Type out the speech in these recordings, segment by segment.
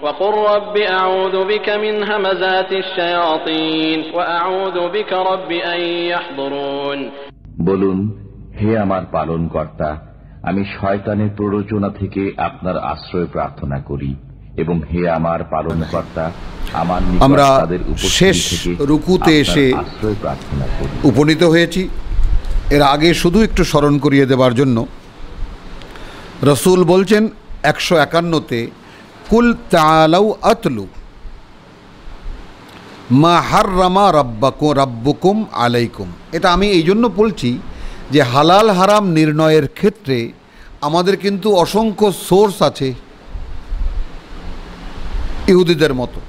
وقل رب أعوذ بك من همزات الشياطين وأعوذ بك رب أن يحضرون। বলুন, হে আমার পালনকর্তা, আমি শয়তানের প্ররোচনা থেকে আপনার আশ্রয় প্রার্থনা করি, এবং হে আমার পালনকর্তা, আমার নিকট তাদের শেষ রুকুতে এসে আশ্রয় প্রার্থনা করি। উপনীত হয়েছি। এর আগে শুধু একটু স্মরণ করিয়ে দেবার জন্য, রসুল বলছেন 151-তে, কুল তাআলাউ আতলু মা হাররামা রাব্বুকুম আলাইকুম। এটা আমি এই জন্য বলছি যে হালাল হারাম নির্ণয়ের ক্ষেত্রে আমাদের কিন্তু অসংখ্য সোর্স আছে ইহুদিদের মতো,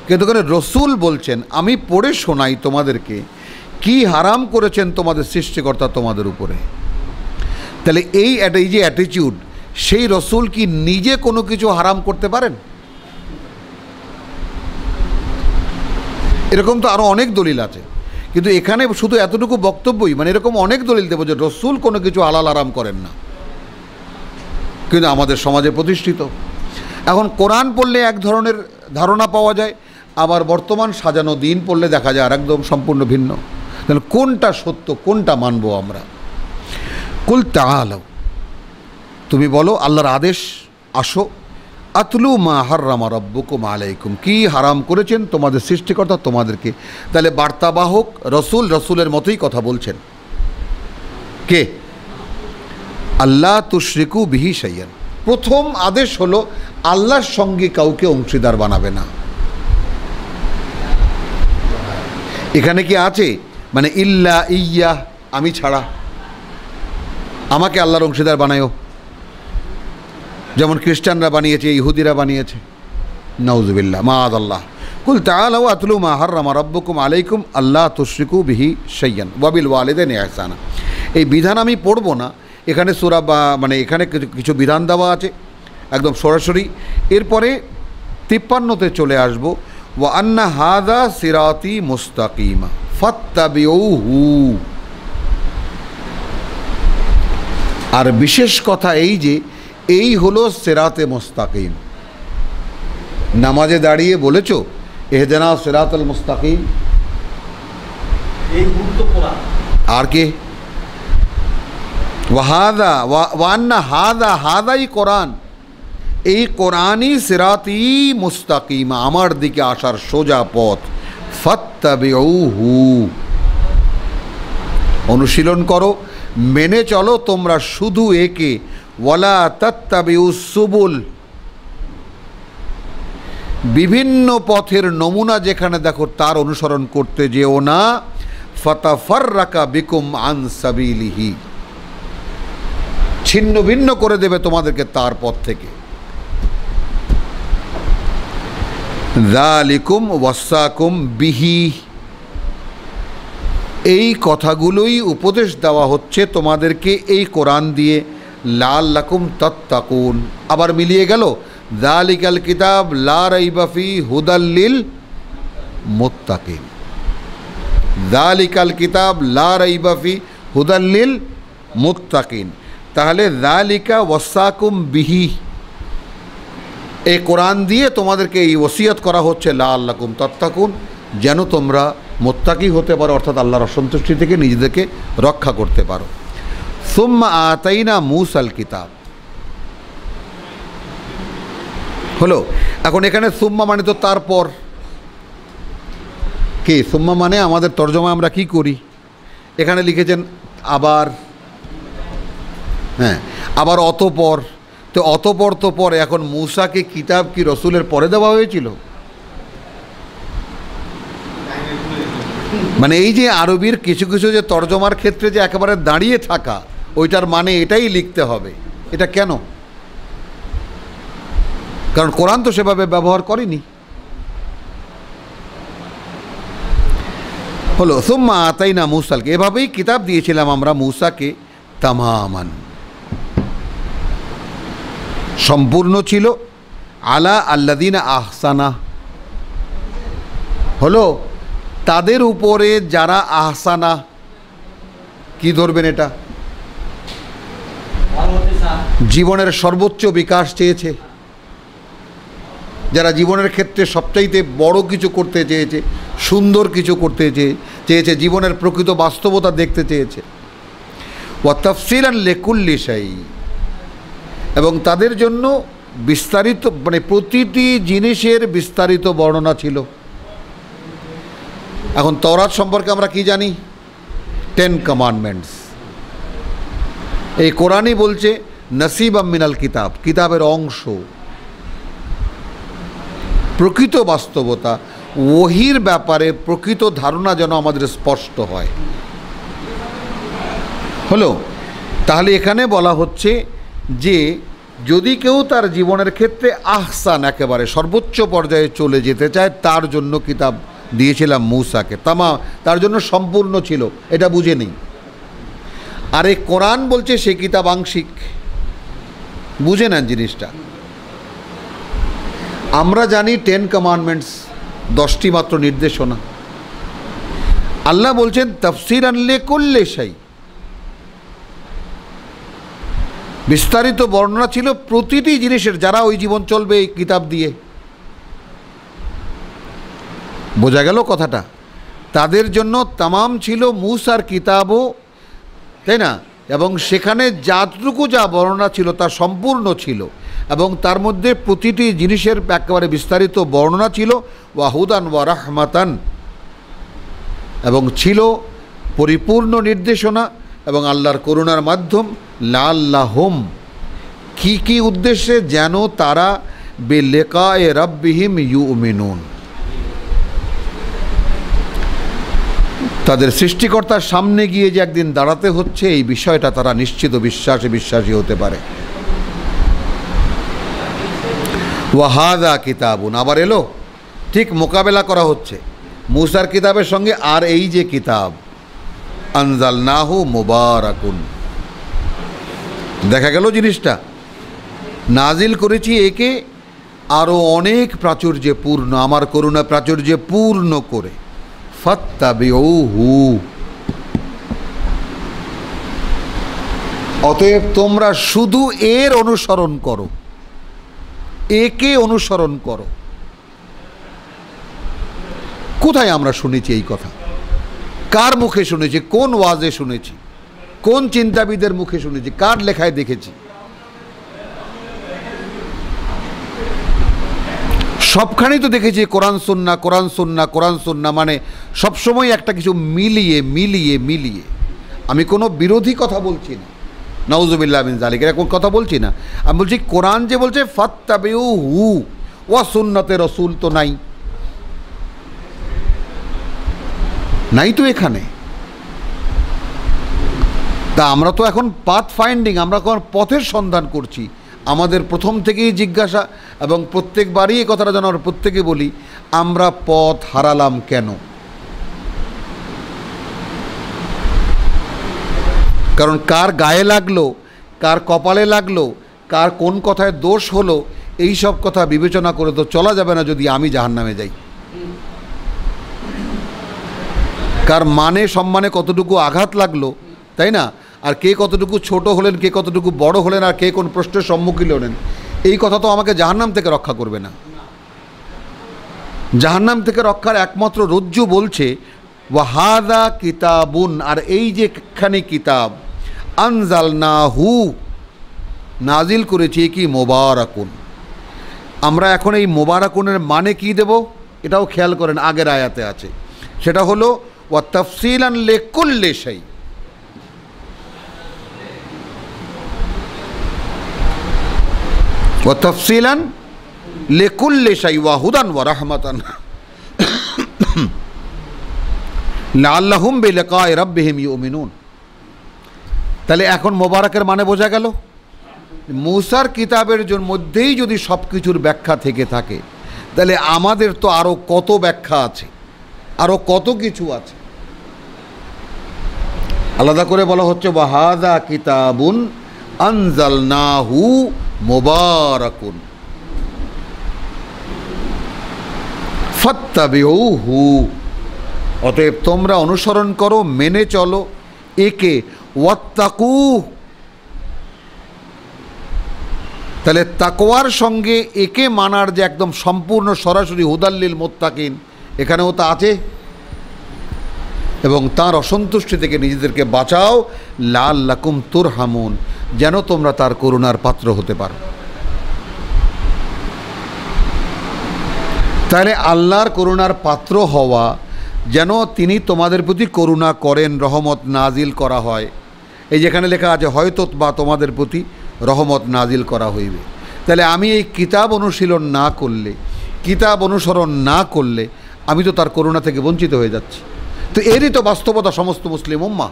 কিন্তু রসুল বলছেন আমি পড়ে শোনাই তোমাদেরকে কি হারাম করেছেন তোমাদের সৃষ্টিকর্তা তোমাদের উপরে। তাহলে এই যে অ্যাটিটিউড, সেই রসুল কি নিজে কোনো কিছু হারাম করতে পারেন? এরকম তো আরও অনেক দলিল আছে, কিন্তু এখানে শুধু এতটুকু বক্তব্যই, মানে এরকম অনেক দলিল দেবো যে রসুল কোনো কিছু হালাল হারাম করেন না, কিন্তু আমাদের সমাজে প্রতিষ্ঠিত। এখন কোরআন পড়লে এক ধরনের ধারণা পাওয়া যায়, আবার বর্তমান সাজানো দিন পড়লে দেখা যায় আর একদম সম্পূর্ণ ভিন্ন। তাহলে কোনটা সত্য, কোনটা মানবো আমরা? কুল তাআলাউ, তুমি বলো আল্লাহর আদেশ, আসো, আতলু মা হাররামা রাব্বুকুম আলাইকুম, কি হারাম করেছেন তোমাদের সৃষ্টিকর্তা তোমাদেরকে। তাহলে বার্তাবাহক রসুল, রসুলের মতোই কথা বলছেন। কে? আল্লাহ তুশরিকু বিহি শাইয়ান। প্রথম আদেশ হলো আল্লাহর সঙ্গে কাউকে অংশীদার বানাবে না। এখানে কি আছে মানে ইল্লা ইয়া, আমি ছাড়া আমাকে আল্লাহর অংশীদার বানায়ও, যেমন খ্রিস্টানরা বানিয়েছে, ইহুদিরা বানিয়েছে, নাউজুবিল্লাহ মাআযাল্লাহ। কুল তাআলাউ আতলু মা হাররামা রাব্বুকুম আলাইকুম আল্লা তুশরিকু বিহি শাইয়ান ওয়া বিল ওয়ালিদাইনি ইহসানা। এই বিধান আমি পড়ব না, এখানে সূরা মানে এখানে কিছু বিধান দেওয়া আছে একদম সরাসরি। এরপরে 53-তে চলে আসব, ওয়া আন্না হাযা সিরাতি মুস্তাকিমা ফাত্তাবিউহু। আর বিশেষ কথা এই যে এই হলো সিরাতে মুস্তাকিম। নামাজে দাঁড়িয়ে বলেছো ইহদিনা সিরাতাল মুস্তাকিম, আর কে? ওয়াহাদা ওয়ান্না হাদা, হাদাই কোরআন, এই কোরআনই সিরাতি মুস্তাকিমা, আমার দিকে আসার সোজা পথ। ফাত্তাবিউহু, অনুশীলন করো, মেনে চলো তোমরা শুধু একে। ওয়ালা তাত্তাবিউস সুবুল, বিভিন্ন পথের নমুনা যেখানে দেখো তার অনুসরণ করতে যেও না। ফাতাফাররাকা বিকুম আন সাবিলিহি, ছিন্ন ভিন্ন করে দেবে তোমাদেরকে তার পথ থেকে। যালিকুম ওয়াসাকুম বিহি, এই কথাগুলোই উপদেশ দেওয়া হচ্ছে তোমাদেরকে এই কোরআন দিয়ে। লাআল্লাকুম তাত্তাকুন, আবার মিলিয়ে গেল যালিকাল কিতাব লা রাইবা ফি হুদাল লিল মুত্তাকিন। যালিকাল কিতাব লা রাইবা ফি হুদাল লিল মুত্তাকিন। তাহলে যালিকা ওয়াসাকুম বিহি, এই কোরআন দিয়ে তোমাদেরকে এই ওসিয়ত করা হচ্ছে লাআল্লাকুম তাত্তাকুন, যেন তোমরা মুত্তাকি হতে পারো, অর্থাৎ আল্লাহর অসন্তুষ্টি থেকে নিজেদেরকে রক্ষা করতে পারো। সুম্মা আতাইনা মূসাল কিতাব হলো। এখন এখানে সুম্মা মানে তো তারপর, কি সুম্মা মানে আমাদের তর্জমা আমরা কি করি, এখানে লিখেছেন আবার, হ্যাঁ আবার অতঃপর। তো অতঃপর তো পরে, এখন মূসাকে কিতাব কি রসুলের পরে দেওয়া হয়েছিল? মানে এই যে আরবির কিছু কিছু যে তর্জমার ক্ষেত্রে যে একেবারে দাঁড়িয়ে থাকা, ওইটার মানে এটাই লিখতে হবে, এটা কেন? কারণ কোরআন তো সেভাবে ব্যবহার করেনি। হলো সুম্মা আতাইনা মূসাকে, এভাবেই কিতাব দিয়েছিলাম আমরা মূসাকে, তামামান, সম্পূর্ণ ছিল, আলা আল্লাযিনা আহসানা, হলো তাদের উপরে যারা আহসানা, কি ধরবেন এটা, জীবনের সর্বোচ্চ বিকাশ চেয়েছে, যারা জীবনের ক্ষেত্রে সবচাইতে বড় কিছু করতে চেয়েছে, সুন্দর কিছু করতে চেয়েছে, জীবনের প্রকৃত বাস্তবতা দেখতে চেয়েছে। ওয়া তাফসীলান লিকুল্লি শাই, এবং তাদের জন্য বিস্তারিত মানে প্রতিটি জিনিসের বিস্তারিত বর্ণনা ছিল। এখন তাওরাত সম্পর্কে আমরা কি জানি? 10 কমান্ডমেন্টস। এই কোরআনই বলছে নসিবাম মিনাল কিতাব, কিতাবের অংশ। প্রকৃত বাস্তবতা, ওহির ব্যাপারে প্রকৃত ধারণা যেন আমাদের স্পষ্ট হয়। হলো, তাহলে এখানে বলা হচ্ছে যে যদি কেউ তার জীবনের ক্ষেত্রে আহসান, একেবারে সর্বোচ্চ পর্যায়ে চলে যেতে চায়, তার জন্য কিতাব দিয়েছিলাম মূসাকে, তার জন্য সম্পূর্ণ ছিল, এটা বুঝে নেই। আর এই কোরআন বলছে সে কিতাব আংশিক, বুঝে নেন জিনিসটা। আমরা জানি 10 কমান্ডমেন্টস, 10টি মাত্র নির্দেশনা। আল্লাহ বলছেন তাফসীরান লিকুল্লি শাই, বিস্তারিত বর্ণনা ছিল প্রতিটি জিনিসের, যারা ওই জীবন চলবে এই কিতাব দিয়ে। বোঝা গেল কথাটা? তাদের জন্য তামাম ছিল মূসার কিতাবও, তাই না? এবং সেখানে যতটুকু যা বর্ণনা ছিল তা সম্পূর্ণ ছিল, এবং তার মধ্যে প্রতিটি জিনিসের একেবারে বিস্তারিত বর্ণনা ছিল। ওয়া হুদান ওয়া রাহমাতান, এবং ছিল পরিপূর্ণ নির্দেশনা এবং আল্লাহর করুণার মাধ্যম। লাআল্লাহুম, কি কি উদ্দেশ্যে? যেন তারা বিলিকায়ে রাব্বিহিম ইউমিনুন, তাদের সৃষ্টিকর্তার সামনে গিয়ে যে একদিন দাঁড়াতে হচ্ছে, এই বিষয়টা তারা নিশ্চিত বিশ্বাসী হতে পারে। ওয়া হাযা কিতাবুন, আবার এলো, ঠিক মোকাবেলা করা হচ্ছে মূসার কিতাবের সঙ্গে। আর এই যে কিতাব, আনজালনাহু মুবারাকুন, দেখা গেল জিনিসটা, নাজিল করেছি একে আরও অনেক প্রাচুর্যে পূর্ণ, আমার করুণা প্রাচুর্যে পূর্ণ করে। ফাত্তাবিউহু, অতএব তোমরা শুধু এর অনুসরণ করো, একে অনুসরণ করো। কোথায় আমরা শুনেছি এই কথা? কার মুখে শুনেছি? কোন ওয়াজে শুনেছি? কোন চিন্তাবিদের মুখে শুনেছি? কার লেখায় দেখেছি? সবখানেই তো দেখেছি কোরআন সুন্নাহ, কোরআন সুন্নাহ, কোরআন সুন্নাহ, মানে সবসময় একটা কিছু মিলিয়ে মিলিয়ে মিলিয়ে। আমি কোনো বিরোধী কথা বলছি না, নাউজুবিল্লাহ মিন যালিক, এরকম কথা বলছি না। আমি বলছি কোরআন যে বলছে ফাত্তাবিউহু ওয়া সুন্নাতে রাসূল, তো নাই, নাই তো এখানে। তা আমরা তো এখন পাথ ফাইন্ডিং, আমরা এখন পথের সন্ধান করছি। আমাদের প্রথম থেকেই জিজ্ঞাসা, এবং প্রত্যেকবারই এই কথাটা যেন আমরা প্রত্যেকে বলি, আমরা পথ হারালাম কেন? কারণ কার গায়ে লাগলো, কার কপালে লাগলো, কার কোন কথায় দোষ হলো, এই সব কথা বিবেচনা করে তো চলা যাবে না যদি আমি জাহান্নামে যাই। কার মানে সম্মানে কতটুকু আঘাত লাগলো, তাই না? আর কে কতটুকু ছোট হলেন, কে কতটুকু বড় হলেন, আর কে কোন প্রশ্নের সম্মুখীন হলেন, এই কথা তো আমাকে জাহান্নাম থেকে রক্ষা করবে না। জাহান্নাম থেকে রক্ষার একমাত্র রজ্জু বলছে ওয়া হাযা কিতাবুন, আর এই যে খানি কিতাব, আনজালনাহু, নাজিল করেছি কি মুবারাকুন। আমরা এখন এই মুবারাকুনের মানে কি দেব? এটাও খেয়াল করেন, আগের আয়াতে আছে, সেটা হলো ওয়া তাফসীলান লিকুল্লি শাই, ওয়া তাফসীলান লিকুল্লি শাই ওয়া হুদান ওয়া রাহমাতান লাআল্লাহুম বিলিকায়ে রাব্বিহিম ইউমিনুন। তাহলে এখন মোবারকের মানে বোঝা গেল। মূসার কিতাবের মধ্যেই যদি সব কিছুর ব্যাখ্যা থেকে থাকে, তাহলে আমাদের তো আরও কত ব্যাখ্যা আছে, আরও কত কিছু আছে। আলাদা করে বলা হচ্ছে ওয়া হাযা কিতাবুন আনজালনাহু মুবারাকুন ফাত্তাবিউহু, অতএব তোমরা অনুসরণ করো, মেনে চলো একে। ওয়াত্তাকু, তাহলে তাকওয়ার সঙ্গে একে মানার যে একদম সম্পূর্ণ সরাসরি হুদাল্লিল মুত্তাকিন, এখানেও তা আছে। এবং তার অসন্তুষ্টি থেকে নিজেদেরকে বাঁচাও, লাআল্লাকুম তুরহামুন, যেন তোমরা তার করুণার পাত্র হতে পারো। তাহলে আল্লাহর করুণার পাত্র হওয়া, যেন তিনি তোমাদের প্রতি করুণা করেন, রহমত নাজিল করা হয়। এই যেখানে লেখা আছে হয়তো বা তোমাদের প্রতি রহমত নাজিল করা হইবে। তাহলে আমি এই কিতাব অনুশীলন না করলে, কিতাব অনুসরণ না করলে আমি তো তার করুণা থেকে বঞ্চিত হয়ে যাচ্ছি। তো এরই তো বাস্তবতা সমস্ত মুসলিম উম্মাহ।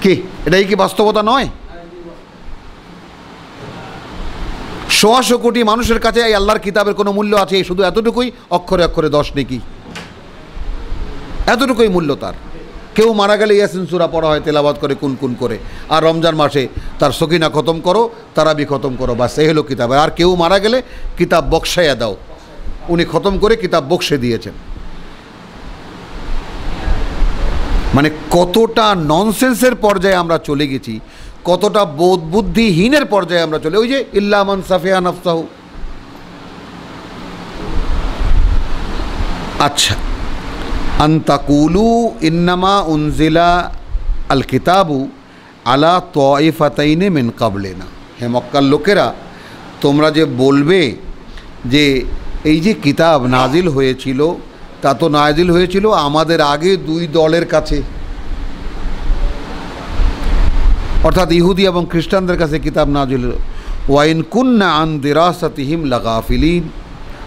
কি এটাই কি বাস্তবতা নয়? 100 কোটি মানুষের কাছে এই আল্লাহর কিতাবের কোনো মূল্য আছে? শুধু এতটুকুই, অক্ষরে অক্ষরে 10 নেকি, এতটুকুই মূল্য তার। কেউ মারা গেলে ইয়াসিন সূরা পড়া হয় তেলাওয়াত করে কুনকুন করে, আর রমজান মাসে তার সকিনা খতম করো, তারাবি খতম করো, বাস এই হলো কিতাব। আর কেউ মারা গেলে কিতাব বক্সাইয়া দাও, উনি খতম করে কিতাব বক্সে দিয়েছেন। মানে কতটা ননসেন্সের পর্যায়ে আমরা চলে গেছি, কতটা বোধ বুদ্ধিহীনের পর্যায়ে আমরা চলে। ওই যে ইল্লা মান সাফিয়া নাফসাহু। আচ্ছা, আনতাকুলু ইন্নামা উনজিলা আল কিতাবু আলা তাইফাতাইনি মিন কাবলিনা। হে মক্কার লোকেরা, তোমরা যে বলবে যে এই যে কিতাব নাজিল হয়েছিল, তা তো নাজিল হয়েছিল আমাদের আগে 2 দলের কাছে, অর্থাৎ ইহুদি এবং খ্রিস্টানদের কাছে কিতাব নাজিল। ওয়াইন কুন্না আন দিরাসাতিহিম লাগাফিলিন,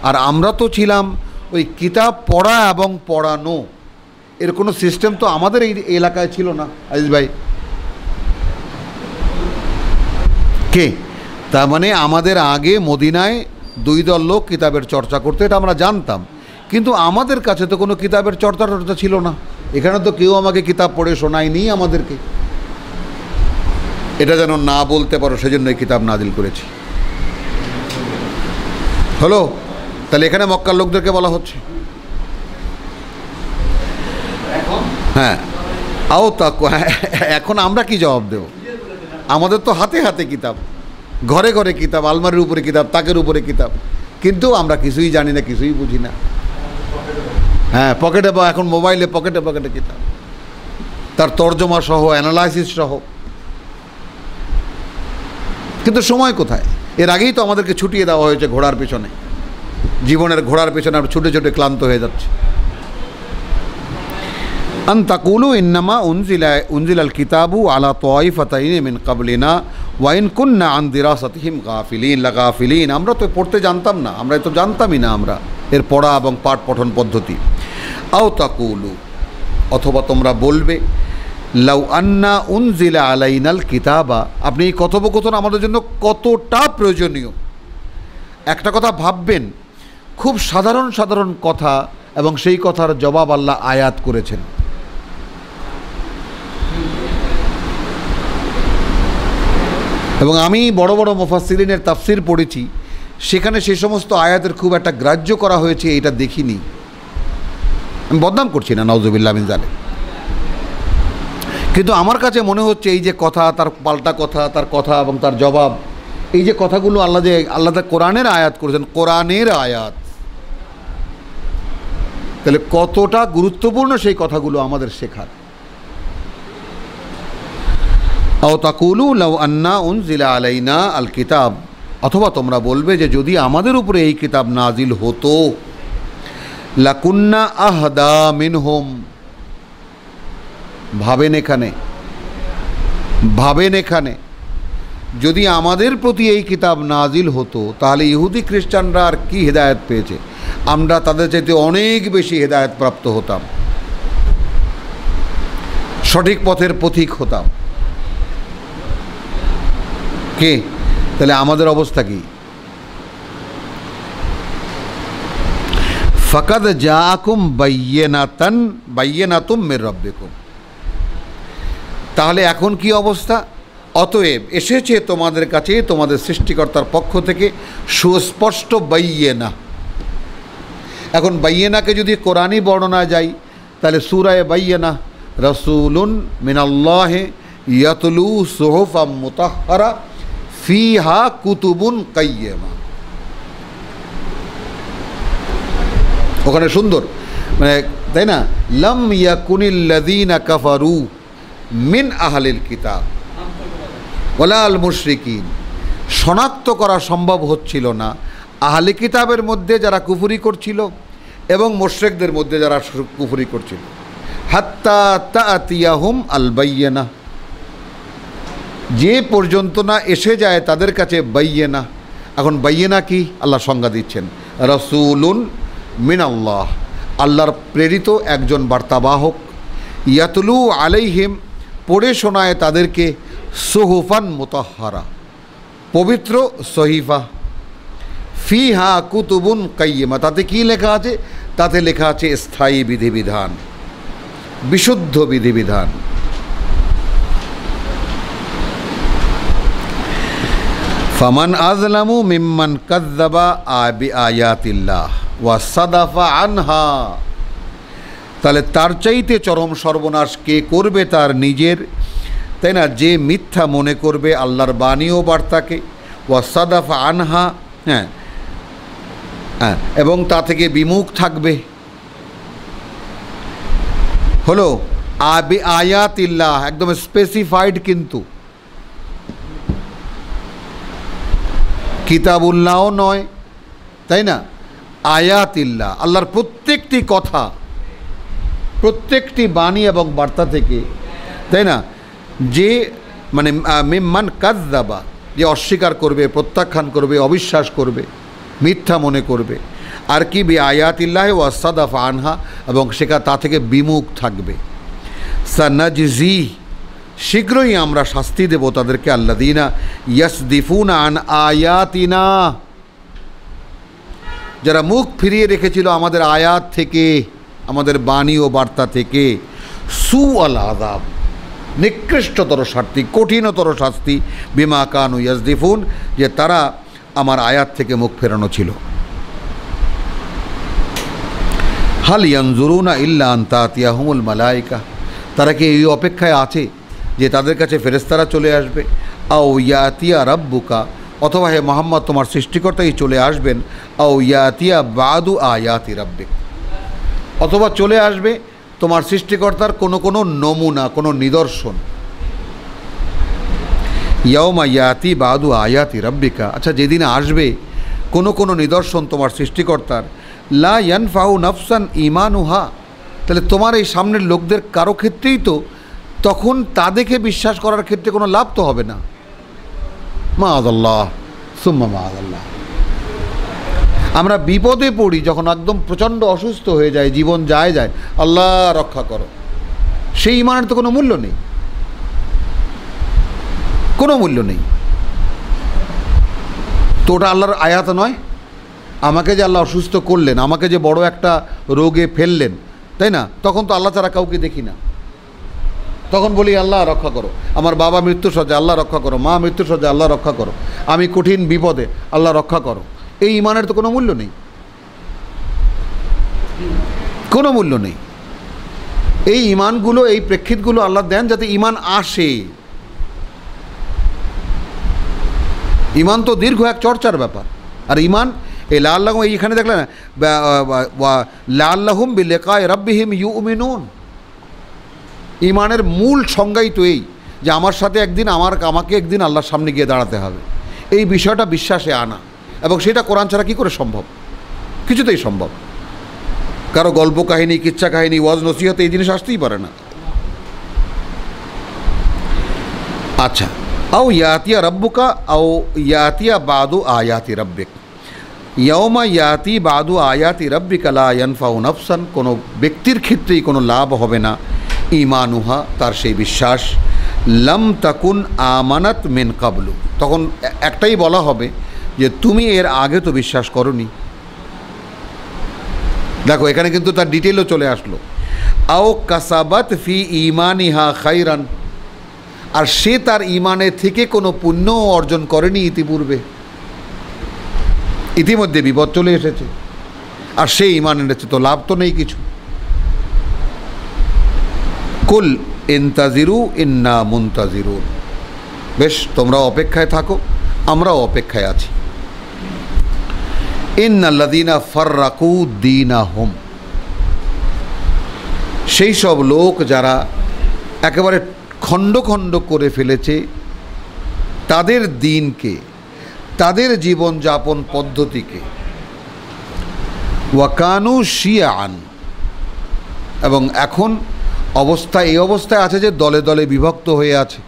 আর আমরা তো ছিলাম ওই কিতাব পড়া এবং পড়ানো, এর কোনো সিস্টেম তো আমাদের এই এলাকায় ছিল না। আজিজ ভাই, কে? তার মানে আমাদের আগে মদিনায় 2 দল লোক কিতাবের চর্চা করতে, এটা আমরা জানতাম, কিন্তু আমাদের কাছে তো কোনো কিতাবের চর্চা ছিল না। এখানে তো কেউ আমাকে কিতাব পড়ে শোনায়নি আমাদেরকে। এটা যেন না বলতে পারো, সেজন্য এই কিতাব নাজিল করেছি। হলো? তাহলে এখানে মক্কার লোকদেরকে বলা হচ্ছে, হ্যাঁ আও তাকু। এখন আমরা কি জবাব দেব? আমাদের তো হাতে হাতে কিতাব, ঘরে ঘরে কিতাব, আলমারির উপরে কিতাব, তাকের উপরে কিতাব, কিন্তু আমরা কিছুই জানি না, কিছুই বুঝি না। হ্যাঁ, পকেটে বা এখন মোবাইলে পকেটে পকেটে কিতাব, তার তর্জমা সহ, অ্যানালাইসিস সহ। কিন্তু সময় কোথায়? এর আগেই তো আমাদেরকে ছুটিয়ে দেওয়া হয়েছে ঘোড়ার পেছনে, জীবনের ঘোড়ার পেছনে আমরা ছুটে ছুটে ক্লান্ত হয়ে যাচ্ছে। আন তাকুলু ইন্নামা উনজিলাল কিতাবু আলা তাইফাতাইনি মিন কাবলিনা ওয়া ইন কুন্না আন দিরাসাতিহিম লাগাফিলিন। আমরা তো পড়তে জানতাম না, আমরা তো জানতামই না আমরা এর পড়া এবং পাঠ পঠন পদ্ধতি। আও তাকুলু, অথবা তোমরা বলবে, লাউ আন্না উনজিলা আলাইনাল কিতাবা। আপনি এই কথোপকথন আমাদের জন্য কতটা প্রয়োজনীয়। একটা কথা ভাববেন, খুব সাধারণ সাধারণ কথা, এবং সেই কথার জবাব আল্লাহ আয়াত করেছেন। এবং আমি বড় বড় মুফাসসিরিনের তাফসির পড়েছি, সেখানে সে সমস্ত আয়াতের খুব একটা গ্রাহ্য করা হয়েছে এটা দেখিনি। আমি বদনাম করছি না, নাউজুবিল্লাহ মিন যালিক, কিন্তু আমার কাছে মনে হচ্ছে এই যে কথা, তার পাল্টা কথা, তার কথা এবং তার জবাব, এই যে কথাগুলো আল্লাহ কোরআনের আয়াত করেছেন, কোরআনের আয়াত, তাহলে কতটা গুরুত্বপূর্ণ সেই কথাগুলো আমাদের শেখার। আও তাকুলু লাউ আন্না উনজিলা আলাইনা আল কিতাব, অথবা তোমরা বলবে যে যদি আমাদের উপরে এই কিতাব নাজিল হতো, লাকুন্না আহদা মিনহুম। ভাবেন এখানে যদি আমাদের প্রতি এই কিতাব নাজিল হতো, তাহলে ইহুদি খ্রিস্টানরা আর কি হেদায়েত পেয়েছে? আমরা তাদের চাইতে অনেক বেশি হেদায়েত প্রাপ্ত হতাম, সঠিক পথের পথিক হতাম। কে? তাহলে আমাদের অবস্থা কি? ফাকাদ জাআকুম বাইয়িনাতুম মির রাব্বিকুম। তাহলে এখন কি অবস্থা? অতএব এসেছে তোমাদের কাছে তোমাদের সৃষ্টিকর্তার পক্ষ থেকে সুস্পষ্ট বাইয়িনা। এখন বাইয়িনাকে যদি কোরআনী বর্ণনা যাই, তাহলে সূরায়ে বাইয়িনা, রাসূলুন মিনাল্লাহি ইয়াতলু সুহুফাম মুতাহহারা ফিহা কুতুবুন কাইয়্যিমা। ওখানে সুন্দর, মানে তাই না, লাম ইয়াকুনিল্লাযীনা কাফারু মিন আহলিল কিতাব ওয়ালা আল মুশরিকিন। শনাক্ত করা সম্ভব হচ্ছিল না আহলে কিতাবের মধ্যে যারা কুফরি করছিল এবং মুশরিকদের মধ্যে যারা কুফরি করছিল, হাত্তা তাতিয়াহুম আল বাইয়িনা, যে পর্যন্ত না এসে যায় তাদের কাছে বাইয়িনা। এখন বাইয়িনা কি? আল্লাহ সংজ্ঞা দিচ্ছেন, রাসূলুন মিনাল্লাহ, আল্লাহর প্রেরিত একজন বার্তাবাহক, ইয়াতলু আলাইহিম, পড়ে শোনায় তাদেরকে, সুহুফান মুতাহহারা, পবিত্র সহিফা, ফিহা কুতুবুন কাইয়্যিমা, তাতে কি লেখা আছে? তাতে লেখা আছে স্থায়ী বিধিবিধান, বিশুদ্ধ বিধিবিধান। ফামান আযলামু মিম্মান কাযযাবা বিআয়াতিল্লাহ ওয়া সাদাফা আনহা, তাহলে তার চাইতে চরম সর্বনাশ কে করবে? তার নিজের, তাই না, যে মিথ্যা মনে করবে আল্লাহর বাণী ও বার্তাকে, ওয়া সাদাফা আনহা, হ্যাঁ, এবং তা থেকে বিমুখ থাকবে। হলো আয়াতিল্লাহ, একদম স্পেসিফাইড, কিন্তু কিতাবুল্লাহও নয়, তাই না, আয়াতিল্লাহ, আল্লাহর প্রত্যেকটি কথা, প্রত্যেকটি বাণী এবং বার্তা থেকে, তাই না, যে মানে মিম্মান কাযযাবা, যে অস্বীকার করবে, প্রত্যাখ্যান করবে, অবিশ্বাস করবে, মিথ্যা মনে করবে, আর কি বিআয়াতিল্লাহ ওয়া সাদাফা আনহা, এবং সেটা তা থেকে বিমুখ থাকবে। সানাজজি, শীঘ্রই আমরা শাস্তি দেব তাদেরকে, আল্লাযীনা ইয়াসদিফুনা আন আয়াতিনা, যারা মুখ ফিরিয়ে রেখেছিল আমাদের আয়াত থেকে, আমাদের বাণী ও বার্তা থেকে, সুআল আযাব, নিকৃষ্টতর শাস্তি, কঠিনতর শাস্তি, বিমা কানু ইয়াসদিফুন, যে তারা আমার আয়াত থেকে মুখ ফেরানো ছিল। হাল ইয়ানজুরুনা ইল্লা আন তাতিয়াহুমুল মালায়েকা, তারা কি এই অপেক্ষায় আছে যে তাদের কাছে ফেরেশতারা চলে আসবে? আও ইয়াতিয়া রাব্বুকা, অথবা হে মুহাম্মদ তোমার সৃষ্টিকর্তাই চলে আসবেন, আও ইয়াতিয়া বাদু আয়াতি রাব্বিক, অথবা চলে আসবে তোমার সৃষ্টিকর্তার কোনো নমুনা, কোনো নিদর্শন। ইয়াউমা ইয়াতি বাদু আয়াতি রাব্বিকা, আচ্ছা যেদিন আসবে কোনো নিদর্শন তোমার সৃষ্টিকর্তার, লা ইয়ানফাউ নাফসান ঈমানুহা, তাহলে তোমার এই সামনের লোকদের কারো ক্ষেত্রেই তো তখন তা দেখে বিশ্বাস করার ক্ষেত্রে কোনো লাভ তো হবে না। মাআযাল্লাহ সুম্মা মাআযাল্লাহ। আমরা বিপদে পড়ি যখন একদম প্রচণ্ড অসুস্থ হয়ে যায়, জীবন যায়, আল্লাহ রক্ষা করো, সেই ঈমানের তো কোনো মূল্য নেই, কোনো মূল্য নেই। তো ওটা আল্লাহর আয়াত নয়? আমাকে যে আল্লাহ অসুস্থ করলেন, আমাকে যে বড় একটা রোগে ফেললেন, তাই না, তখন তো আল্লাহ ছাড়া কাউকে দেখি না, তখন বলি আল্লাহ রক্ষা করো, আমার বাবা মৃত্যুসজ্জায় আল্লাহ রক্ষা করো, মা মৃত্যুসজ্জায় আল্লাহ রক্ষা করো, আমি কঠিন বিপদে আল্লাহ রক্ষা করো। এই ঈমানের তো কোনো মূল্য নেই, কোনো মূল্য নেই। এই ঈমানগুলো, এই প্রেক্ষিতগুলো আল্লাহ দেন যাতে ঈমান আসে। ঈমান তো দীর্ঘ এক চর্চার ব্যাপার। আর ঈমান এই লাআল্লাহুম, এইখানে দেখলেন না, লাআল্লাহুম বিলিকাই রাব্বিহিম ইউমিনুন, ঈমানের মূল সংজ্ঞাই তো এই যে আমার সাথে একদিন আমাকে একদিন আল্লাহর সামনে গিয়ে দাঁড়াতে হবে, এই বিষয়টা বিশ্বাসে আনা। এবং সেটা কোরআন ছাড়া কী করে সম্ভব? কিছুতেই সম্ভব। কারো গল্প কাহিনী, কিচ্ছা কাহিনী, ওয়াজ নসিহত এই জিনিস আসতেই পারে না। আচ্ছা, আও ইয়াতিয়া রাব্বুকা আও ইয়াতিয়া বাদু আয়াতি রাব্বিক, ইয়াউমা ইয়াতি বাদু আয়াতি রাব্বিকা লা ইয়ানফাউ নাফসান, কোনো ব্যক্তির ক্ষেত্রেই কোনো লাভ হবে না, ঈমানুহা, তার সেই বিশ্বাস, লাম তাকুন আমানাত মিন কাবলু, তখন একটাই বলা হবে যে তুমি এর আগে তো বিশ্বাস করনি। দেখো এখানে কিন্তু তার ডিটেলও চলে আসলো, আও কাসাবাত ফি ঈমানিহা খাইরান, আর সে তার ঈমানের থেকে কোনো পুণ্য অর্জন করেনি ইতিমধ্যে বিপদ চলে এসেছে, আর সে ঈমান এনেছে, তো লাভ তো নেই কিছু। কুল ইনতাজিরু ইন্না মুনতাজিরুন, বেশ তোমরা অপেক্ষায় থাকো, আমরাও অপেক্ষায় আছি। ইন্নাল্লাযীনা ফাররাকু দীনাহুম, সেই সব লোক যারা একেবারে খণ্ড খণ্ড করে ফেলেছে তাদের দিনকে, তাদের জীবনযাপন পদ্ধতিকে। ওয়াকানু শিয়াআন, এবং এখন এই অবস্থায় আছে যে দলে দলে বিভক্ত হয়ে আছে।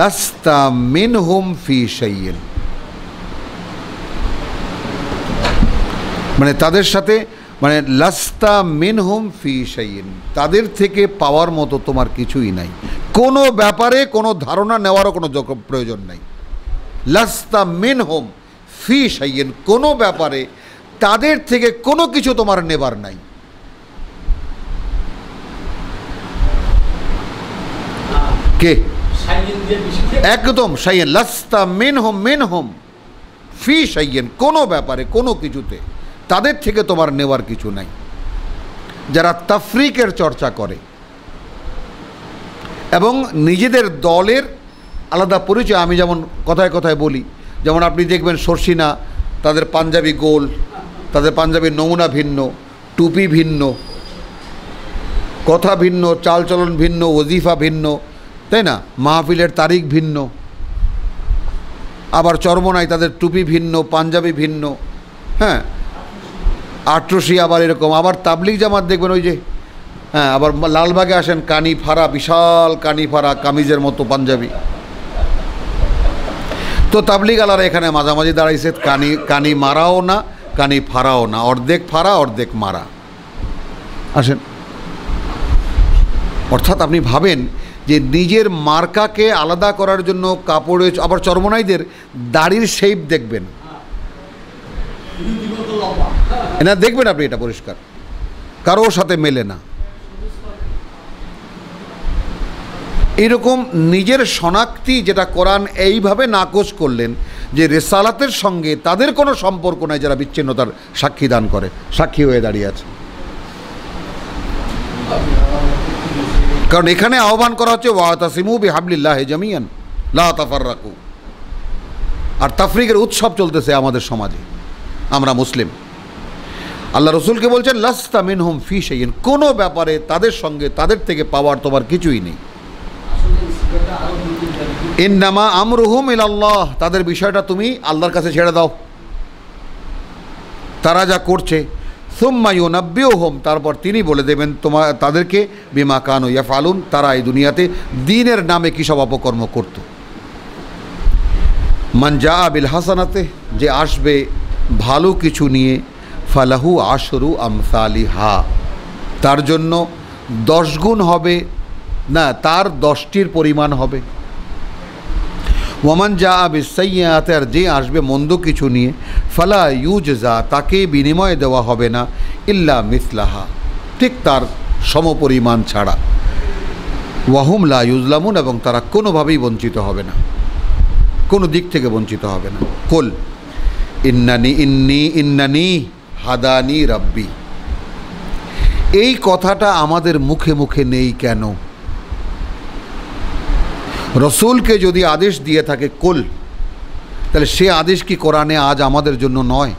লাস্তা মিনহুম ফি শাইইন, মানে তাদের সাথে, মানে লাস্তা মিনহুম ফি শাইইন, তাদের থেকে পাওয়ার মতো তোমার কিছুই নাই, কোনো ব্যাপারে কোনো ধারণা নেওয়ারও কোনো প্রয়োজন নাই। লাস্তা মিনহুম ফি শাইইন, কোনো ব্যাপারে তাদের থেকে কোনো কিছু তোমার নেবার নাই। কে? একদম শাইইন, লাস্তা মিনহুম ফি শাইইন, কোনো ব্যাপারে কোনো কিছুতে তাদের থেকে তোমার নেওয়ার কিছু নাই। যারা তাফরিকের চর্চা করে এবং নিজেদের দলের আলাদা পরিচয়, আমি যেমন কথায় কথায় বলি, যেমন আপনি দেখবেন শর্ষিনা, তাদের পাঞ্জাবি গোল, তাদের পাঞ্জাবির নমুনা ভিন্ন, টুপি ভিন্ন, কথা ভিন্ন, চালচলন ভিন্ন, ওজিফা ভিন্ন, তাই না? মাহফিলের তারিখ ভিন্ন, আবার চরমনায় তাদের টুপি ভিন্ন, পাঞ্জাবি ভিন্ন, হ্যাঁ, আট্রসি আবার এরকম। আবার তাবলিগ জামাত দেখবেন ওই যে, হ্যাঁ, আবার লালবাগে আসেন কানি ফাড়া, বিশাল কানি ফাড়া কামিজের মতো পাঞ্জাবি। তো তাবলিগ আলারা এখানে মাঝামাঝি দাঁড়াইছে, কানি মারাও না, কানি ফাড়াও না, অর্ধেক ফাড়া অর্ধেক মারা। আসেন, অর্থাৎ আপনি ভাবেন যে নিজের মার্কাকে আলাদা করার জন্য কাপড়ে, আবার চরমনাইদের দাড়ির শেপ দেখবেন, না দেখবেন আপনি, এটা পরিষ্কার কারোর সাথে মেলে না। এরকম নিজের শনাক্তি, যেটা কোরআন এইভাবে নাকচ করলেন যে রেসালাতের সঙ্গে তাদের কোনো সম্পর্ক নাই, যারা বিচ্ছিন্নতার সাক্ষী দান করে, সাক্ষী হয়ে দাঁড়িয়ে আছে। কারণ এখানে আহ্বান করা হচ্ছে ওয়াতাসিমু বিহাবলিল্লাহি জামিয়ান লা তাফাররাকু, আর তাফরিকের উৎসব চলতেছে আমাদের সমাজে, আমরা মুসলিম। আল্লাহ রসুলকে বলছেন লাস্তা মিনহুম ফি শাইইন, কোনো ব্যাপারে তাদের সঙ্গে তাদের থেকে পাওয়ার তোমার কিছুই নেই। ইন্নামা আমরুহুম ইলাল্লাহ, তাদের বিষয়টা তুমি আল্লাহর কাছে ছেড়ে দাও, তারা যা করছে। সুম্মা ইউনাব্বিউহুম, তারপর তিনি বলে দেবেন তাদেরকে বিমা কানু ইয়াফআলুন, তারা এই দুনিয়াতে দ্বীনের নামে কী সব অপকর্ম করত। মান জাআ বিল হাসানাতে, যে আসবে ভালো কিছু নিয়ে, ফালাহু আশরু আমসালিহা, তার জন্য 10 গুণ হবে, না তার 10টির পরিমাণ হবে। ওয়ামান জাআ বিসাইয়্যাতি, আর যে আসবে মন্দ কিছু নিয়ে, ফালা ইউজজা, তাকে বিনিময় দেওয়া হবে না, ইল্লা মিসলাহা, ঠিক তার সমপরিমাণ ছাড়া। ওয়াহুম লা ইউজলামুন, এবং তারা কোনোভাবেই বঞ্চিত হবে না, কোনো দিক থেকে বঞ্চিত হবে না। কুল ইন্নানি হাদানি রাব্বি, এই কথাটা আমাদের মুখে মুখে নেই কেন? রসুলকে যদি আদেশ দিয়ে থাকে কুল, তাহলে সে আদেশ কি কোরআনে আজ আমাদের জন্য নয়?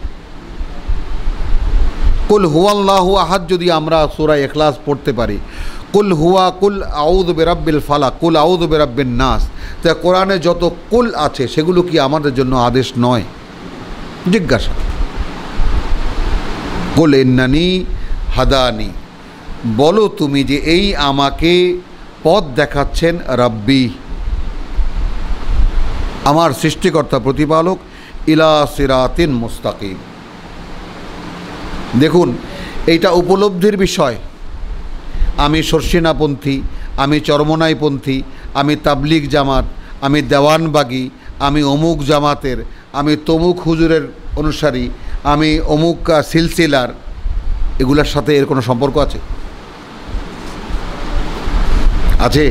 কুল হুয়াল্লাহু আহাদ যদি আমরা সূরা ইখলাস পড়তে পারি, কুল আউযু বিরাব্বিল ফালাক, কুল আউযু বিরাব্বিন নাস, তা কোরআনে যত কুল আছে সেগুলো কি আমাদের জন্য আদেশ নয়? জিজ্ঞাসা। কুল ইন্নানি হাদানি, বলো তুমি যে এই আমাকে পথ দেখাচ্ছেন রাব্বি, আমার সৃষ্টিকর্তা প্রতিপালক, ইলা সিরাতিন মুস্তাকিম। দেখুন, এইটা উপলব্ধির বিষয়। আমি শর্ষিনাপন্থী, আমি চরমনাইপন্থী, আমি তাবলিগ জামাত, আমি দেওয়ানবাগি, আমি অমুক জামাতের, আমি তমুক হুজুরের অনুসারী, আমি অমুক সিলসিলার, এগুলোর সাথে এর কোনো সম্পর্ক আছে? আছে।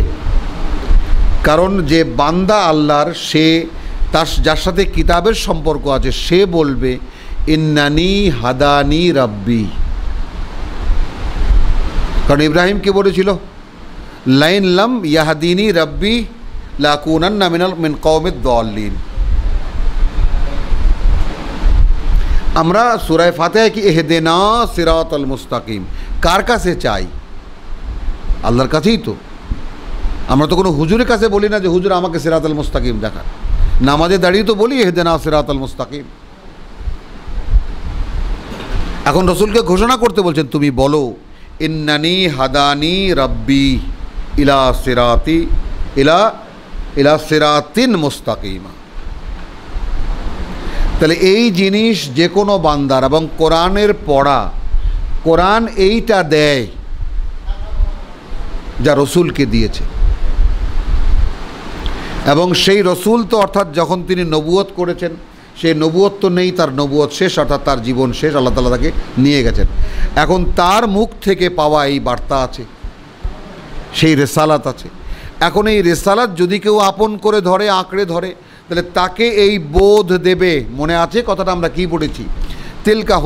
কারণ যে বান্দা আল্লাহর, সে যার সাথে কিতাবের সম্পর্ক আছে, সে বলবে ইন্নানি হাদানি রাব্বি। কারণ ইব্রাহিম কি বলেছিল? লাইন লাম ইয়াহদিনী রাব্বি লাকুনান্না মিন কওমিদ দাল্লিন, আমরা সূরা ফাতিহা কি ইহদিনা সিরাতাল মুস্তাকিম কার কাছে চাই? আল্লাহর কাছেই তো। আমরা তো কোনো হুজুরের কাছে বলি না যে হুজুর আমাকে সিরাতাল মুস্তাকিম দেখান। নামাজে দাঁড়িয়ে তো বলি ইহদিনা সিরাতাল মুস্তাকিম। এখন রসুলকে ঘোষণা করতে বলছেন, তুমি বলো ইন্নানি হাদানি রাব্বি ইলা সিরাতি ইলা সিরাতিন মুস্তাকিমা। তাহলে এই জিনিস যে কোনো বান্দার, এবং কোরআনের পড়া, কোরআন এইটা দেয় যা রসুলকে দিয়েছে। এবং সেই রসুল তো অর্থাৎ যখন তিনি নবুয়ত করেছেন, সেই নবুয়ত তো নেই, তার নবুয়ত শেষ, অর্থাৎ তার জীবন শেষ, আল্লাহ তাআলা তাকে নিয়ে গেছেন। এখন তার মুখ থেকে পাওয়া এই বার্তা আছে, সেই রেসালাত আছে। এখন এই রেসালাত যদি কেউ আপন করে ধরে, আঁকড়ে ধরে, তাহলে তাকে এই বোধ দেবে। মনে আছে কথাটা আমরা কি পড়েছি? তিলকা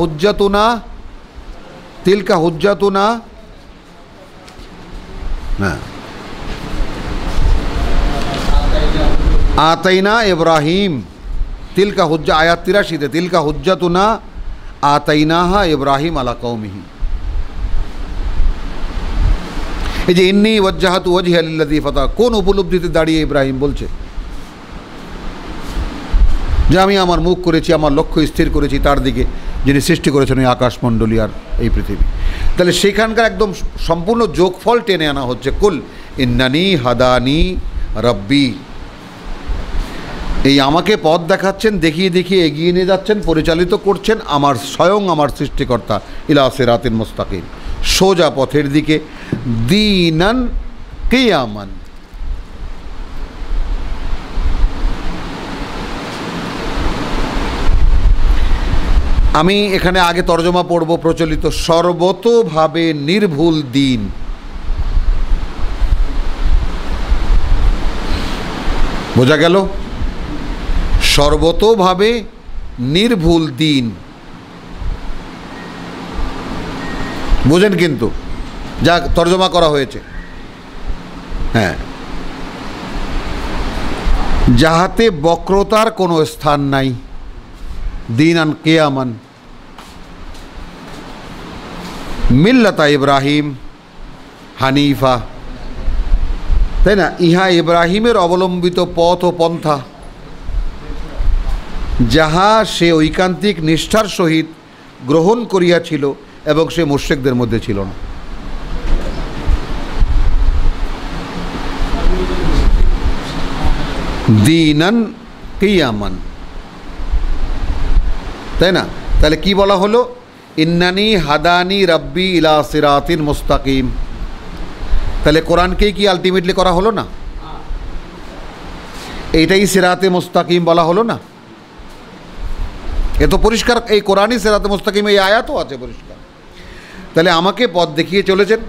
হুজ্জাতুনা হ্যাঁ আতাইনা ইব্রাহিম, তিলকা হুজ্জা, আয়াত 83-তে, তিলকা হুজ্জাতুনা আতাইনাহা ইব্রাহিম আলা কওমিহি। এই যে ইন্নী ওয়াজ্জাহাতু ওয়াজহিয়া লিল্লাযী ফাতার, কোন উপলব্ধিতে দাঁড়িয়ে ইব্রাহিম বলছে যে আমি আমার মুখ করেছি, আমার লক্ষ্য স্থির করেছি তার দিকে যিনি সৃষ্টি করেছেন এই আকাশমণ্ডলী আর এই পৃথিবী। তাহলে সেখানকার একদম সম্পূর্ণ যোগফল টেনে আনা হচ্ছে। কুল ইন্নানি হাদানি রাব্বি, এই আমাকে পথ দেখাচ্ছেন, দেখিয়ে দেখিয়ে এগিয়ে নিয়ে যাচ্ছেন, পরিচালিত করছেন আমার স্বয়ং আমার সৃষ্টিকর্তা ইলা সিরাতিন মুস্তাকিম, সোজা পথের দিকে, দীনান কিয়ামান। আমি এখানে আগে তর্জমা পড়ব প্রচলিত, সর্বতোভাবে নির্ভুল দিন। বোঝা গেল? সর্বতোভাবে নির্ভুল দিন, বোঝেন কিন্তু যা তর্জমা করা হয়েছে। হ্যাঁ, যাহাতে বক্রতার কোনো স্থান নাই, দীনান কিয়ামান, মিল্লাতা ইব্রাহিম হানিফা, তাই না? ইহা ইব্রাহিমের অবলম্বিত পথ ও পন্থা, যাহা সে ঐকান্তিক নিষ্ঠার সহিত গ্রহণ করিয়াছিল এবং সে মুশরিকদের মধ্যে ছিল না। দীনান কিয়ামান, তাই না? তাহলে কি বলা হলো? ইন্নানি হাদানি রাব্বি ইলা সিরাতিন মুস্তাকিম। তাহলে কোরআনকেই কি আলটিমেটলি করা হলো না? এইটাই সিরাতে মুস্তাকিম বলা হলো না? এ তো পরিষ্কার, এই কোরআনই সিরাতে মুস্তাকিম, এই আয়াতও আছে পরিষ্কার। তাহলে আমাকে পথ দেখিয়ে চলেছেন,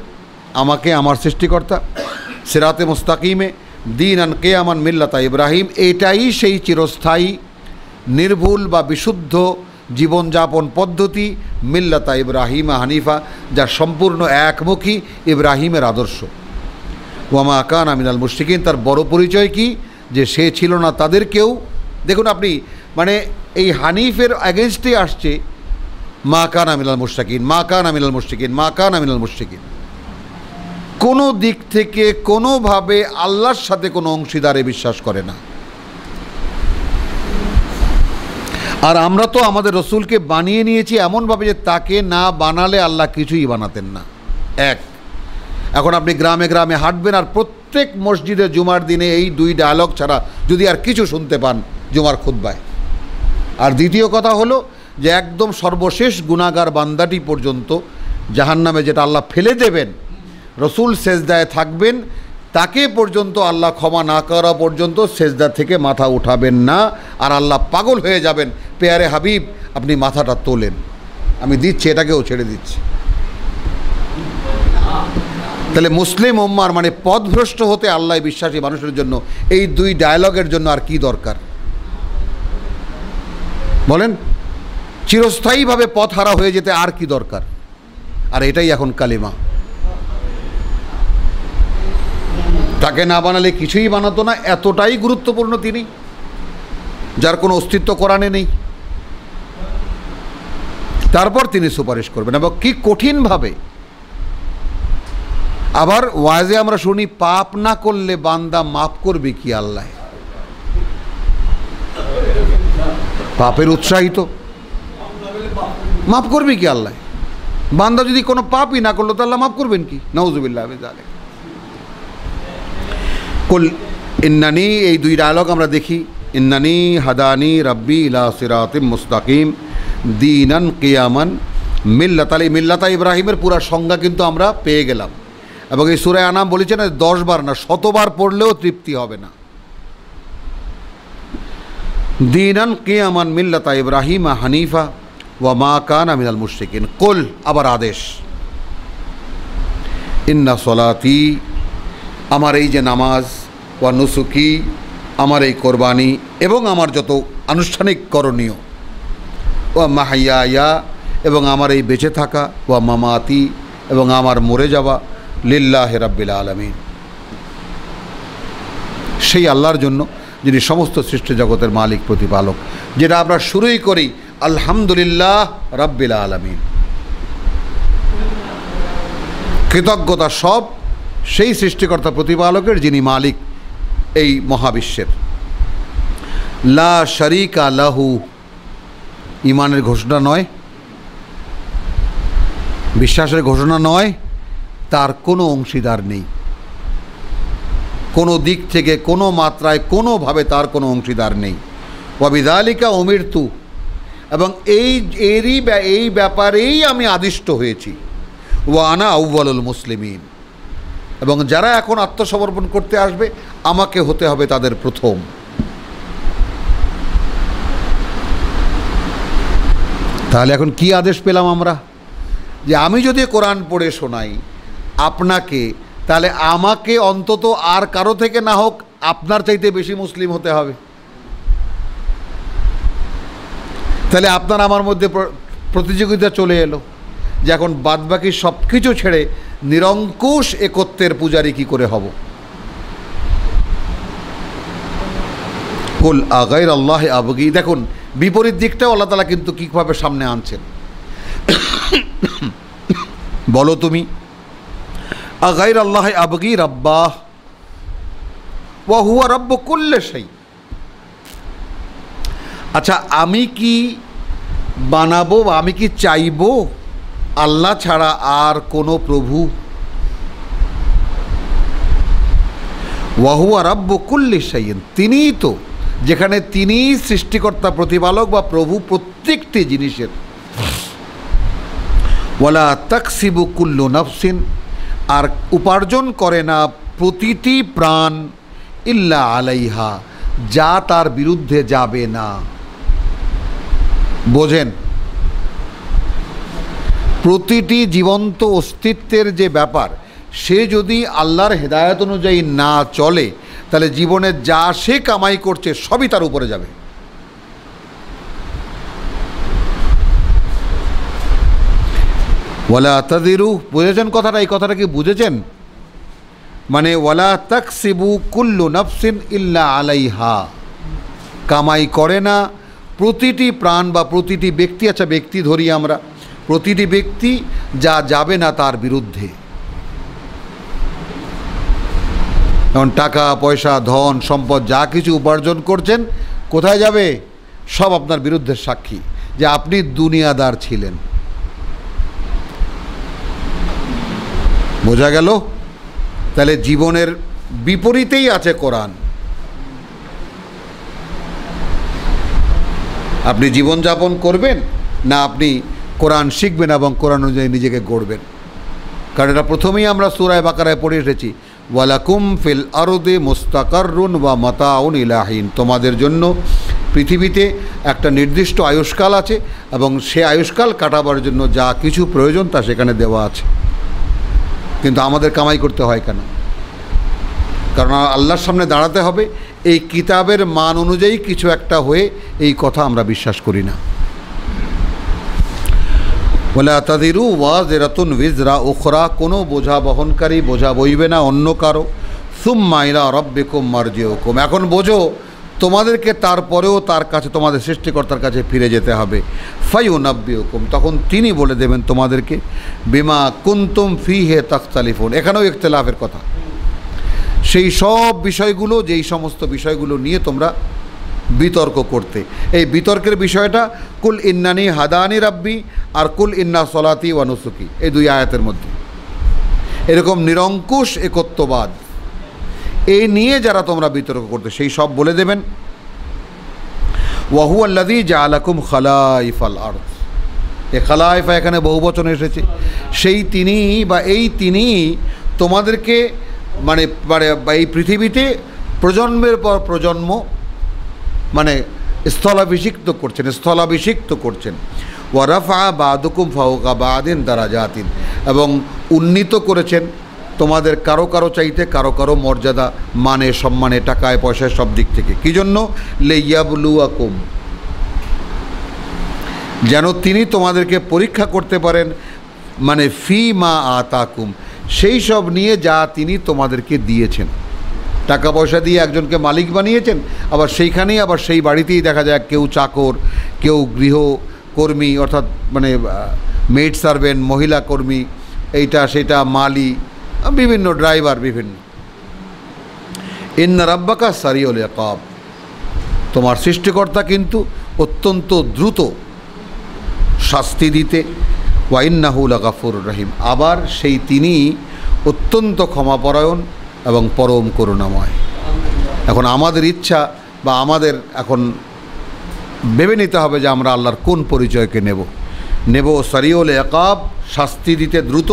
আমাকে আমার সৃষ্টিকর্তা, সিরাতে মুস্তাকিমে দীনান কিয়ামান মিল্লাতা ইব্রাহিম। এটাই সেই চিরস্থায়ী নির্ভুল বা বিশুদ্ধ জীবনযাপন পদ্ধতি, মিল্লাতা ইব্রাহিম হানিফা, যা সম্পূর্ণ একমুখী ইব্রাহিমের আদর্শ। ওয়ামা কানা মিনাল মুশরিকিন, তার বড় পরিচয় কি? যে সে ছিল না তাদেরকেও। দেখুন আপনি, মানে এই হানিফের অ্যাগেনস্টে আসছে মা কানা মিনাল মুশরিকিন, মা কানা মিনাল মুশরিকিন, মা কানা মিনাল মুশরিকিন। কোনো দিক থেকে কোনোভাবে আল্লাহর সাথে কোনো অংশীদারে বিশ্বাস করে না। আর আমরা তো আমাদের রসুলকে বানিয়ে নিয়েছি এমনভাবে যে তাকে না বানালে আল্লাহ কিছুই বানাতেন না। এক, এখন আপনি গ্রামে গ্রামে হাঁটবেন আর প্রত্যেক মসজিদে জুমার দিনে এই দুই ডায়লগ ছাড়া যদি আর কিছু শুনতে পান জুমার খুতবায়। আর দ্বিতীয় কথা হলো যে একদম সর্বশেষ গুনাহগার বান্দাটি পর্যন্ত জাহান্নামে, যেটা আল্লাহ ফেলে দেবেন, রসুল সেজদায় থাকবেন, তাকে পর্যন্ত আল্লাহ ক্ষমা না করা পর্যন্ত সেজদা থেকে মাথা উঠাবেন না। আর আল্লাহ পাগল হয়ে যাবেন, পেয়ারে হাবিব আপনি মাথাটা তোলেন, আমি দিচ্ছি, এটাকেও ছেড়ে দিচ্ছি। তাহলে মুসলিম উম্মার মানে পথভ্রষ্ট হতে আল্লাহ বিশ্বাসী মানুষের জন্য এই দুই ডায়লগের জন্য আর কি দরকার বলেন? চিরস্থায়ীভাবে পথ হারা হয়ে যেতে আর কি দরকার? আর এটাই এখন কালিমা। তাকে না বানালে কিছুই বানাতো না, এতটাই গুরুত্বপূর্ণ তিনি, যার কোনো অস্তিত্ব কোরআনে নেই। তারপর তিনি সুপারিশ করবেন, এবং কি কঠিনভাবে। আবার ওয়াজে আমরা শুনি পাপ না করলে বান্দা মাফ করবে কি আল্লাহ? পাপের উৎসাহিত, মাফ করবে কি আল্লাহ? বান্দা যদি কোনো পাপই না করলো তো আল্লাহ মাফ করবেন কি? নাউজুবিল্লাহ মিন যালিক। কুল ইন্নানি, এই দুই ডায়লগ আমরা দেখি। ইন্নানি হাদানি রাব্বি ইলা সিরাতিম মুস্তাকিম দীনান কিয়ামান মিল্লাত আলী, মিল্লাতা ইব্রাহিমের পুরা সংজ্ঞা কিন্তু আমরা পেয়ে গেলাম। এবং এই সূরা আনাম বলেছে না, 10 বার না 100 বার পড়লেও তৃপ্তি হবে না। দীনান কিয়ামান মিল্লাতা ইব্রাহিম হানিফা ওয়া মা কানা মিনাল মুশরিকিন। কুল, আবার আদেশ, ইন্না সলাতি, আমার এই যে নামাজ, ওয়া নুসুকি, আমার এই কোরবানি, এবং আমার যত আনুষ্ঠানিক করণীয়, ওয়া মাহাইয়া, এবং আমার এই বেঁচে থাকা, ওয়া মামাতি, এবং আমার মরে যাওয়া, লিল্লাহি রাব্বিল আলামিন, সেই আল্লাহর জন্য যিনি সমস্ত সৃষ্টি জগতের মালিক প্রতিপালক। যেটা আমরা শুরুই করি আলহামদুলিল্লাহ রাব্বিল আলামিন, কৃতজ্ঞতা সব সেই সৃষ্টিকর্তা প্রতিপালকের যিনি মালিক এই মহাবিশ্বের। লা শারীকা লাহু, ঈমানের ঘোষণা নয়, বিশ্বাসের ঘোষণা নয়, তার কোনো অংশীদার নেই, কোনো দিক থেকে, কোনো মাত্রায়, কোনোভাবে তার কোনো অংশীদার নেই। ওয়া বিযালিকা উমিরতু, এবং এই ব্যাপারেই আমি আদিষ্ট হয়েছি। ওয়া আনা আউয়ালুল মুসলিমিন, এবং যারা এখন আত্মসমর্পণ করতে আসবে আমাকে হতে হবে তাদের প্রথম। তাহলে এখন কি আদেশ পেলাম আমরা? যে আমি যদি কোরআন পড়ে শোনাই আপনাকে, তাহলে আমাকে অন্তত আর কারো থেকে না হোক আপনার চাইতে বেশি মুসলিম হতে হবে। তাহলে আপনার আমার মধ্যে প্রতিযোগিতা চলে এলো যে এখন বাদবাকি সব কিছু ছেড়ে নিরঙ্কুশ একত্বের পূজারী কি করে হব। কুল আগাইর আল্লাহ আবগি, দেখুন বিপরীত দিকটাও আল্লাহ তাআলা কিন্তু কীভাবে সামনে আনছেন। বলো তুমি, আগাইর আল্লাহ আবগি রাব্বাহ ওয়া হুয়া রাব্বু কুল্লি শাই। আচ্ছা, আমি কি বানাবো, আমি কি চাইবো আল্লাহ ছাড়া আর কোনো প্রভু? ওয়া হুয়া রাব্বু কুল্লি শাইইন, তিনিই তো, যেখানে তিনিই সৃষ্টিকর্তা, প্রতিপালক বা প্রভু প্রত্যেকটি জিনিসের। ওয়ালা তাকসিবু কুল্লু নাফসিন, আর উপার্জন করে না প্রতিটি প্রাণ, ইল্লা আলাইহা, যা তার বিরুদ্ধে যাবে না। বোঝেন, প্রতিটি জীবন্ত অস্তিত্বের যে ব্যাপার, সে যদি আল্লাহর হেদায়েত অনুযায়ী না চলে, তাহলে জীবনে যা সে কামাই করছে সবই তার উপরে যাবে। ওয়ালা তাযিরু, বুঝেছেন কথাটা? এই কথাটা কি বুঝেছেন? মানে ওয়ালা তাকসিবু কুল্লু নাফসিন ইল্লা আলাইহা, কামাই করে না প্রতিটি প্রাণ বা প্রতিটি ব্যক্তি। আচ্ছা, ব্যক্তি ধরি আমরা, প্রতিটি ব্যক্তি যা যাবে না তার বিরুদ্ধে। যেমন টাকা পয়সা, ধন সম্পদ যা কিছু উপার্জন করছেন, কোথায় যাবে? সব আপনার বিরুদ্ধে সাক্ষী যে আপনি দুনিয়াদার ছিলেন। বোঝা গেল? তাহলে জীবনের বিপরীতেই আছে কোরআন। আপনি জীবনযাপন করবেন না আপনি কোরআন শিখবেন এবং কোরআন অনুযায়ী নিজেকে গড়বেন। কারণ এটা প্রথমেই আমরা সূরা বাকারায় পড়ে এসেছি, ওয়ালাকুম ফিল আরদি মুস্তাকাররুন ওয়া মাতাউন ইলা হিন, তোমাদের জন্য পৃথিবীতে একটা নির্দিষ্ট আয়ুষ্কাল আছে এবং সে আয়ুষ্কাল কাটাবার জন্য যা কিছু প্রয়োজন তা সেখানে দেওয়া আছে। কিন্তু আমাদের কামাই করতে হয় কেন? কারণ আল্লাহর সামনে দাঁড়াতে হবে, এই কিতাবের মান অনুযায়ী কিছু একটা হয়ে, এই কথা আমরা বিশ্বাস করি না। ওয়ালা তাযিরু ওয়াজিরাতুন উযরা উখরা, কোনো বোঝা বহনকারী বোঝা বইবে না অন্য কারো। সুম্মা ইলা রাব্বিকুম মারজিউকুম, এখন বোঝো তোমাদেরকে তারপরেও তার কাছে, তোমাদের সৃষ্টিকর্তার কাছে ফিরে যেতে হবে। ফায়ুনাব্বিউকুম, তখন তিনি বলে দেবেন তোমাদেরকে, বিমা কুনতুম ফীহি তাখতালিফুন, এখানেও ইখতিলাফের কথা, সেই সব বিষয়গুলো, যেই সমস্ত বিষয়গুলো নিয়ে তোমরা বিতর্ক করতে। এই বিতর্কের বিষয়টা কুল ইন্নানি হাদানি রাব্বি আর কুল ইন্না সলাতি ওয়া নুসুকি, এই দুই আয়াতের মধ্যে এরকম নিরঙ্কুশ একত্ববাদ এই নিয়ে যারা তোমরা বিতর্ক করতে, সেই সব বলে দেবেন। ওয়া হুয়া আল্লাযী জাআলাকুম খালাইফাল আরদ, এই খালাইফা এখানে বহুবচন এসেছে, সেই তিনি বা এই তিনি তোমাদেরকে মানে এই পৃথিবীতে প্রজন্মের পর প্রজন্ম মানে স্থলাভিষিক্ত করছেন। ওয়া রাফা বাদুকুম ফাওকা বাদিন দারাজাতিন, এবং উন্নীত করেছেন তোমাদের কারো কারো চাইতে কারো কারো মর্যাদা, মানে সম্মানে, টাকায় পয়সায়, সব দিক থেকে। কী জন্য? লিয়াবলুয়াকুম, যেন তিনি তোমাদেরকে পরীক্ষা করতে পারেন, মানে ফি মা আতাকুম, সেই সব নিয়ে যা তিনি তোমাদেরকে দিয়েছেন। টাকা পয়সা দিয়ে একজনকে মালিক বানিয়েছেন, আবার সেইখানেই আবার সেই বাড়িতেই দেখা যায় কেউ চাকর, কেউ গৃহকর্মী, অর্থাৎ মানে মেড সার্ভেন্ট, মহিলা কর্মী, এইটা সেটা, মালি, বিভিন্ন ড্রাইভার, বিভিন্ন। ইন্না রাব্বাকা সারিউল ইকাব, তোমার সৃষ্টিকর্তা কিন্তু অত্যন্ত দ্রুত শাস্তি দিতে। ওয়া ইন্নাহু লাগাফুরুর রহিম, আবার সেই তিনি অত্যন্ত ক্ষমাপরায়ণ এবং পরম করুণাময়। এখন আমাদের ইচ্ছা বা আমাদের এখন ভেবে নিতে হবে যে আমরা আল্লাহর কোন পরিচয়কে নেব, সারিউল ইকাব, শাস্তি দিতে দ্রুত,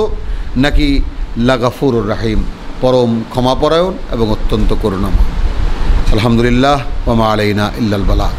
নাকি লাগাফুরুর রহিম, পরম ক্ষমাপরায়ণ এবং অত্যন্ত করুণাময়। আলহামদুলিল্লাহ ওয়া মা আলাইনা ইল্লাল বালাগ।